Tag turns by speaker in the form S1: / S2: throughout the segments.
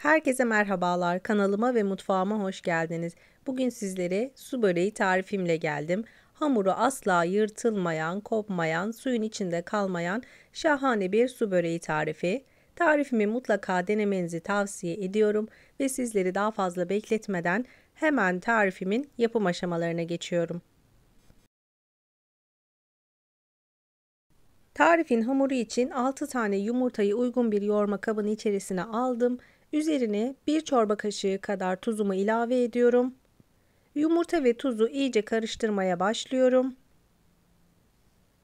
S1: Herkese merhabalar. Kanalıma ve mutfağıma hoş geldiniz. Bugün sizlere su böreği tarifimle geldim. Hamuru asla yırtılmayan, kopmayan, suyun içinde kalmayan şahane bir su böreği tarifi. Tarifimi mutlaka denemenizi tavsiye ediyorum ve sizleri daha fazla bekletmeden hemen tarifimin yapım aşamalarına geçiyorum. Tarifin hamuru için 6 tane yumurtayı uygun bir yoğurma kabının içerisine aldım. Üzerine 1 çorba kaşığı kadar tuzumu ilave ediyorum. Yumurta ve tuzu iyice karıştırmaya başlıyorum.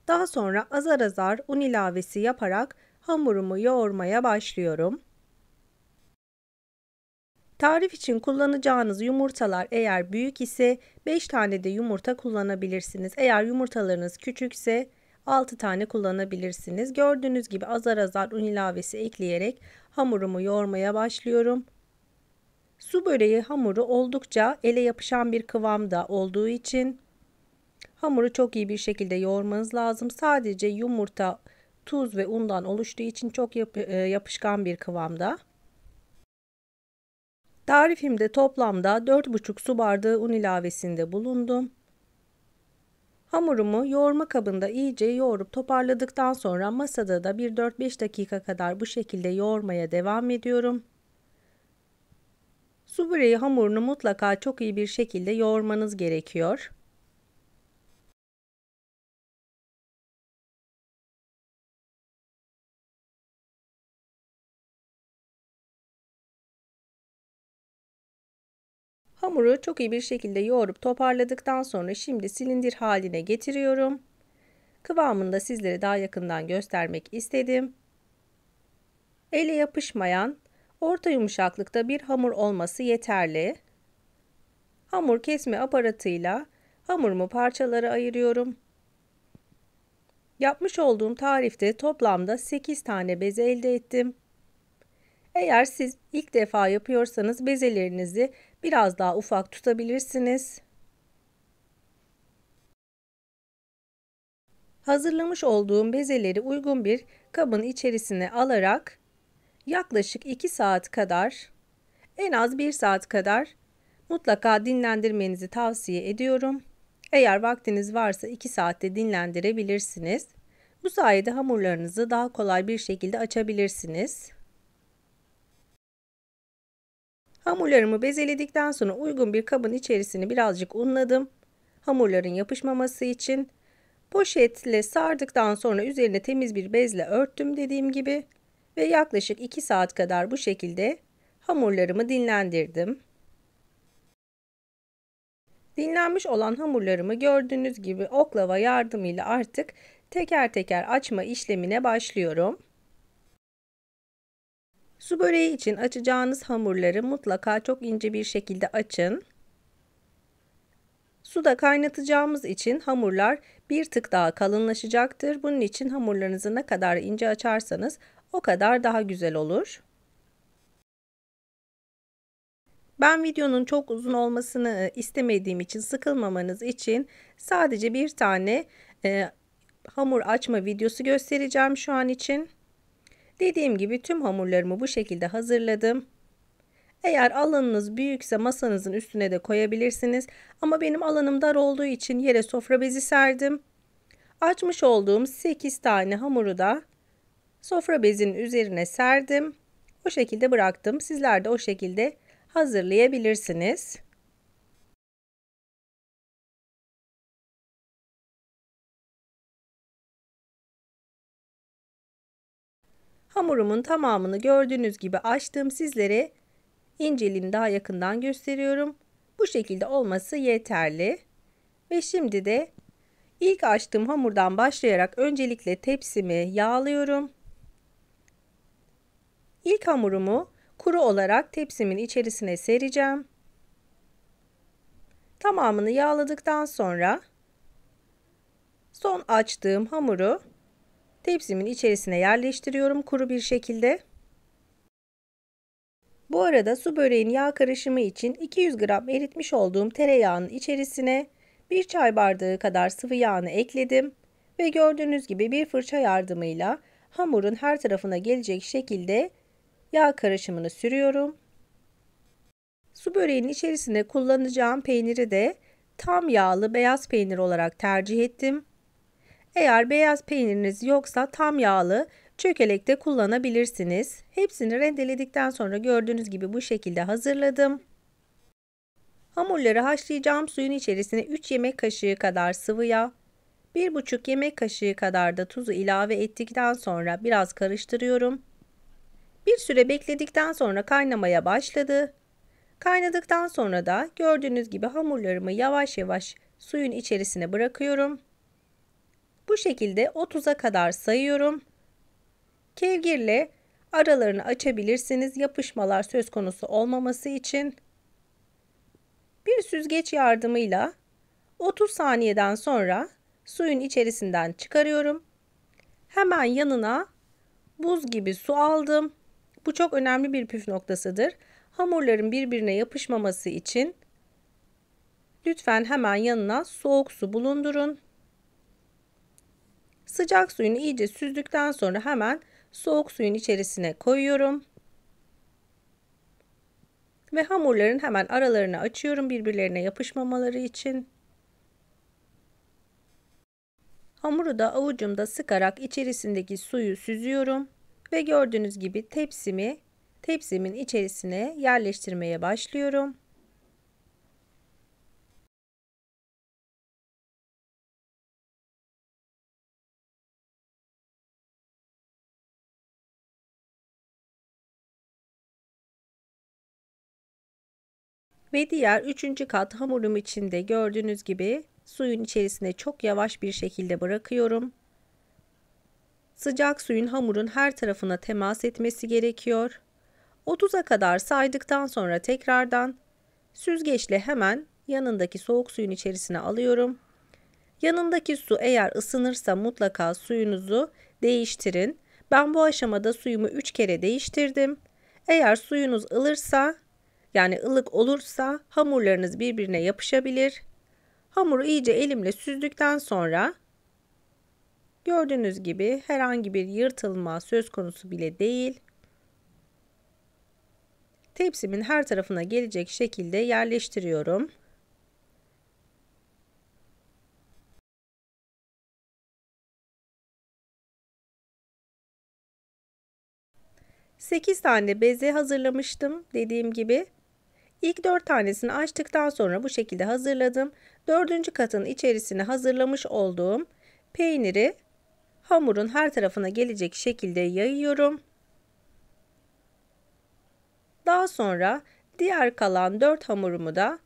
S1: Daha sonra azar azar un ilavesi yaparak hamurumu yoğurmaya başlıyorum. Tarif için kullanacağınız yumurtalar eğer büyük ise 5 tane de yumurta kullanabilirsiniz. Eğer yumurtalarınız küçükse 6 tane kullanabilirsiniz. Gördüğünüz gibi azar azar un ilavesi ekleyerek hamurumu yoğurmaya başlıyorum. Su böreği hamuru oldukça ele yapışan bir kıvamda olduğu için hamuru çok iyi bir şekilde yoğurmanız lazım. Sadece yumurta, tuz ve undan oluştuğu için çok yapışkan bir kıvamda. Tarifimde toplamda 4,5 su bardağı un ilavesinde bulundum. Hamurumu yoğurma kabında iyice yoğurup toparladıktan sonra masada da bir 4-5 dakika kadar bu şekilde yoğurmaya devam ediyorum. Su böreği hamurunu mutlaka çok iyi bir şekilde yoğurmanız gerekiyor. Hamuru çok iyi bir şekilde yoğurup toparladıktan sonra şimdi silindir haline getiriyorum. Kıvamını da sizlere daha yakından göstermek istedim. Ele yapışmayan, orta yumuşaklıkta bir hamur olması yeterli. Hamur kesme aparatıyla hamurumu parçalara ayırıyorum. Yapmış olduğum tarifte toplamda 8 tane beze elde ettim. Eğer siz ilk defa yapıyorsanız bezelerinizi biraz daha ufak tutabilirsiniz. Hazırlamış olduğum bezeleri uygun bir kabın içerisine alarak yaklaşık 2 saat kadar, en az 1 saat kadar mutlaka dinlendirmenizi tavsiye ediyorum. Eğer vaktiniz varsa 2 saatte dinlendirebilirsiniz. Bu sayede hamurlarınızı daha kolay bir şekilde açabilirsiniz. Hamurlarımı bezeledikten sonra uygun bir kabın içerisini birazcık unladım. Hamurların yapışmaması için poşetle sardıktan sonra üzerine temiz bir bezle örttüm dediğim gibi ve yaklaşık 2 saat kadar bu şekilde hamurlarımı dinlendirdim. Dinlenmiş olan hamurlarımı gördüğünüz gibi oklava yardımıyla artık teker teker açma işlemine başlıyorum. Su böreği için açacağınız hamurları mutlaka çok ince bir şekilde açın. Suda kaynatacağımız için hamurlar bir tık daha kalınlaşacaktır. Bunun için hamurlarınızı ne kadar ince açarsanız o kadar daha güzel olur. Ben videonun çok uzun olmasını istemediğim için, sıkılmamanız için sadece bir tane hamur açma videosu göstereceğim şu an için. Dediğim gibi tüm hamurlarımı bu şekilde hazırladım. Eğer alanınız büyükse masanızın üstüne de koyabilirsiniz. Ama benim alanım dar olduğu için yere sofra bezi serdim. Açmış olduğum 8 tane hamuru da sofra bezinin üzerine serdim. O şekilde bıraktım. Sizler de o şekilde hazırlayabilirsiniz. Hamurumun tamamını gördüğünüz gibi açtım. Sizlere inceliğini daha yakından gösteriyorum. Bu şekilde olması yeterli. Ve şimdi de ilk açtığım hamurdan başlayarak öncelikle tepsimi yağlıyorum. İlk hamurumu kuru olarak tepsimin içerisine sereceğim. Tamamını yağladıktan sonra son açtığım hamuru tepsimin içerisine yerleştiriyorum kuru bir şekilde. Bu arada su böreğin yağ karışımı için 200 gram eritmiş olduğum tereyağının içerisine 1 çay bardağı kadar sıvı yağını ekledim ve gördüğünüz gibi bir fırça yardımıyla hamurun her tarafına gelecek şekilde yağ karışımını sürüyorum. Su böreğinin içerisine kullanacağım peyniri de tam yağlı beyaz peynir olarak tercih ettim. Eğer beyaz peyniriniz yoksa tam yağlı çökelek de kullanabilirsiniz. Hepsini rendeledikten sonra gördüğünüz gibi bu şekilde hazırladım. Hamurları haşlayacağım suyun içerisine 3 yemek kaşığı kadar sıvı yağ, 1,5 yemek kaşığı kadar da tuzu ilave ettikten sonra biraz karıştırıyorum. Bir süre bekledikten sonra kaynamaya başladı. Kaynadıktan sonra da gördüğünüz gibi hamurlarımı yavaş yavaş suyun içerisine bırakıyorum. Bu şekilde 30'a kadar sayıyorum. Kevgirle aralarını açabilirsiniz yapışmalar söz konusu olmaması için. Bir süzgeç yardımıyla 30 saniyeden sonra suyun içerisinden çıkarıyorum. Hemen yanına buz gibi su aldım. Bu çok önemli bir püf noktasıdır. Hamurların birbirine yapışmaması için lütfen hemen yanına soğuk su bulundurun. Sıcak suyunu iyice süzdükten sonra hemen soğuk suyun içerisine koyuyorum. Ve hamurların hemen aralarını açıyorum birbirlerine yapışmamaları için. Hamuru da avucumda sıkarak içerisindeki suyu süzüyorum. Ve gördüğünüz gibi tepsimin içerisine yerleştirmeye başlıyorum. Ve diğer 3. kat hamurum için de gördüğünüz gibi suyun içerisine çok yavaş bir şekilde bırakıyorum. Sıcak suyun hamurun her tarafına temas etmesi gerekiyor. 30'a kadar saydıktan sonra tekrardan süzgeçle hemen yanındaki soğuk suyun içerisine alıyorum. Yanındaki su eğer ısınırsa mutlaka suyunuzu değiştirin. Ben bu aşamada suyumu 3 kere değiştirdim. Eğer suyunuz ılırsa, yani ılık olursa hamurlarınız birbirine yapışabilir. Hamuru iyice elimle süzdükten sonra gördüğünüz gibi herhangi bir yırtılma söz konusu bile değil. Tepsimin her tarafına gelecek şekilde yerleştiriyorum. Sekiz tane beze hazırlamıştım dediğim gibi. İlk 4 tanesini açtıktan sonra bu şekilde hazırladım. 4. katın içerisine hazırlamış olduğum peyniri hamurun her tarafına gelecek şekilde yayıyorum. Daha sonra diğer kalan 4 hamurumu da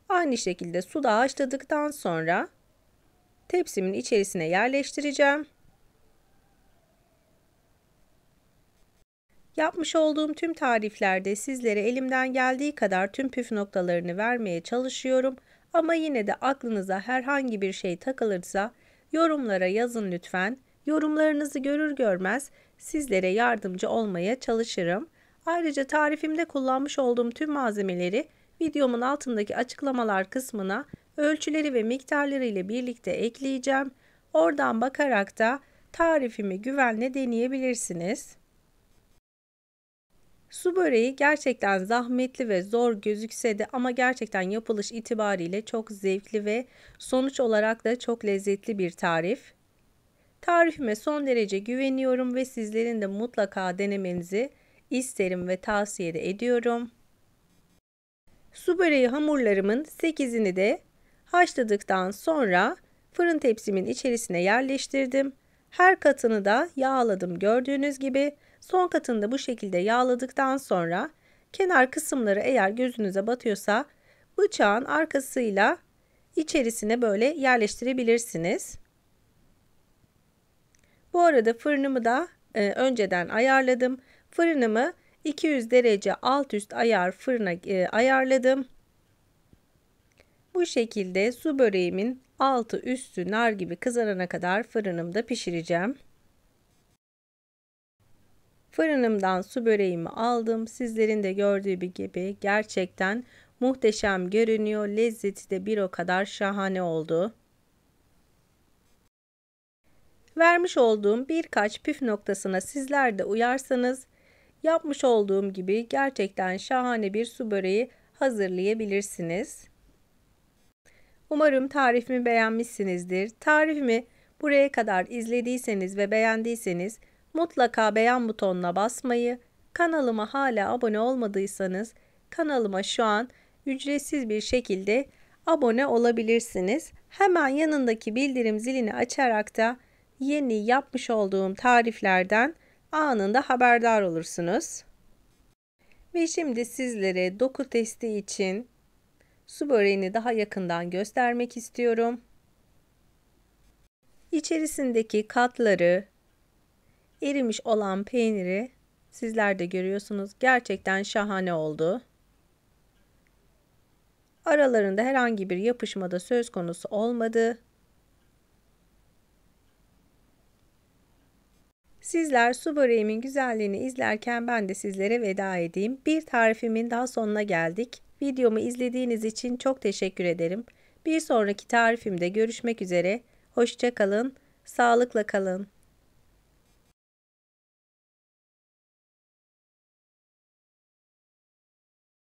S1: aynı şekilde suda haşladıktan sonra tepsimin içerisine yerleştireceğim. Yapmış olduğum tüm tariflerde sizlere elimden geldiği kadar tüm püf noktalarını vermeye çalışıyorum. Ama yine de aklınıza herhangi bir şey takılırsa yorumlara yazın lütfen. Yorumlarınızı görür görmez sizlere yardımcı olmaya çalışırım. Ayrıca tarifimde kullanmış olduğum tüm malzemeleri videomun altındaki açıklamalar kısmına ölçüleri ve miktarları ile birlikte ekleyeceğim. Oradan bakarak da tarifimi güvenle deneyebilirsiniz. Su böreği gerçekten zahmetli ve zor gözükse de ama gerçekten yapılış itibariyle çok zevkli ve sonuç olarak da çok lezzetli bir tarif. Tarifime son derece güveniyorum ve sizlerin de mutlaka denemenizi isterim ve tavsiye de ediyorum. Su böreği hamurlarımın 8'ini de haşladıktan sonra fırın tepsimin içerisine yerleştirdim. Her katını da yağladım gördüğünüz gibi. Son katını da bu şekilde yağladıktan sonra kenar kısımları eğer gözünüze batıyorsa bıçağın arkasıyla içerisine böyle yerleştirebilirsiniz. Bu arada fırınımı da önceden ayarladım. Fırınımı 200 derece alt üst ayar fırına ayarladım. Bu şekilde su böreğimin altı üstü nar gibi kızarana kadar fırınımda pişireceğim. Fırınımdan su böreğimi aldım. Sizlerin de gördüğü gibi gerçekten muhteşem görünüyor. Lezzeti de bir o kadar şahane oldu. Vermiş olduğum birkaç püf noktasına sizler de uyarsanız yapmış olduğum gibi gerçekten şahane bir su böreği hazırlayabilirsiniz. Umarım tarifimi beğenmişsinizdir. Tarifimi buraya kadar izlediyseniz ve beğendiyseniz mutlaka beğen butonuna basmayı, kanalıma hala abone olmadıysanız kanalıma şu an ücretsiz bir şekilde abone olabilirsiniz. Hemen yanındaki bildirim zilini açarak da yeni yapmış olduğum tariflerden anında haberdar olursunuz. Ve şimdi sizlere doku testi için su böreğini daha yakından göstermek istiyorum. İçerisindeki katları, erimiş olan peyniri sizler de görüyorsunuz. Gerçekten şahane oldu. Aralarında herhangi bir yapışma da söz konusu olmadı. Sizler su böreğimin güzelliğini izlerken ben de sizlere veda edeyim. Bir tarifimin daha sonuna geldik. Videomu izlediğiniz için çok teşekkür ederim. Bir sonraki tarifimde görüşmek üzere. Hoşça kalın, sağlıkla kalın.